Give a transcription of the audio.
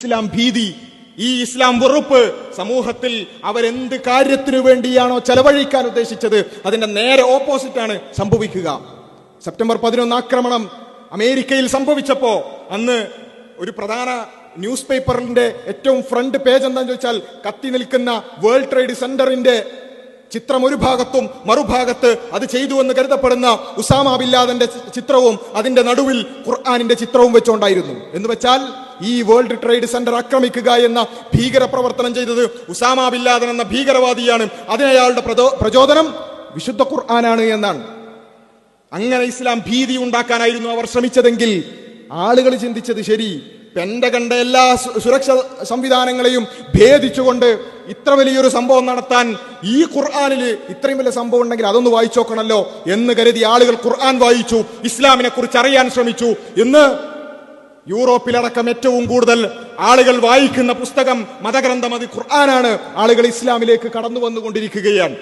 ഇസ്ലാം ഭീതി, ഈ ഇസ്ലാം വെറുപ്പ് സമൂഹത്തിൽ അവരെന്ത് കാര്യത്തിനു വേണ്ടിയാണോ ചെലവഴിക്കാൻ ഉദ്ദേശിച്ചത് അതിന്റെ നേരെ ഓപ്പോസിറ്റാണ് സംഭവിക്കുക. സെപ്റ്റംബർ 11 ആക്രമണം അമേരിക്കയിൽ സംഭവിച്ചപ്പോ അന്ന് ഒരു പ്രധാന ന്യൂസ് പേപ്പറിന്റെ ഏറ്റവും ഫ്രണ്ട് പേജ് എന്താണെന്ന് ചോദിച്ചാൽ കത്തി നിൽക്കുന്ന വേൾഡ് ട്രേഡ് സെന്ററിന്റെ ചിത്രം ഒരു ഭാഗത്തും മറുഭാഗത്ത് അത് ചെയ്തു എന്ന് കരുതപ്പെടുന്ന ഉസാമ ബിൻ ലാദന്റെ ചിത്രവും അതിന്റെ നടുവിൽ ഖുർആനിന്റെ ചിത്രവും വെച്ചുകൊണ്ടായിരുന്നു. എന്ന് വെച്ചാൽ ഈ വേൾഡ് ട്രേഡ് സെന്റർ ആക്രമിക്കുക എന്ന ഭീകര പ്രവർത്തനം ചെയ്തത് ഉസാമ ബിൻ ലാദൻ എന്ന ഭീകരവാദിയാണ്. അതിനയാളുടെ പ്രചോദനം വിശുദ്ധ ഖുർആനാണ് എന്നാണ്. അങ്ങനെ ഇസ്ലാം ഭീതി ഉണ്ടാക്കാനായിരുന്നു അവർ ശ്രമിച്ചതെങ്കിൽ ആളുകൾ ചിന്തിച്ചത് ശരി, പെന്റഗന്റെ എല്ലാ സുരക്ഷാ സംവിധാനങ്ങളെയും ഭേദിച്ചുകൊണ്ട് ഇത്ര വലിയൊരു സംഭവം നടത്താൻ ഈ ഖുർആനില് ഇത്രയും വലിയ സംഭവം ഉണ്ടെങ്കിൽ അതൊന്ന് വായിച്ചു നോക്കണല്ലോ എന്ന് കരുതി ആളുകൾ ഖുർആൻ വായിച്ചു, ഇസ്ലാമിനെ കുറിച്ച് അറിയാൻ ശ്രമിച്ചു. ഇന്ന് യൂറോപ്പിലടക്കം ഏറ്റവും കൂടുതൽ ആളുകൾ വായിക്കുന്ന പുസ്തകം, മതഗ്രന്ഥം അത് ഖുർആനാണ്. ആളുകൾ ഇസ്ലാമിലേക്ക് കടന്നു വന്നുകൊണ്ടിരിക്കുകയാണ്.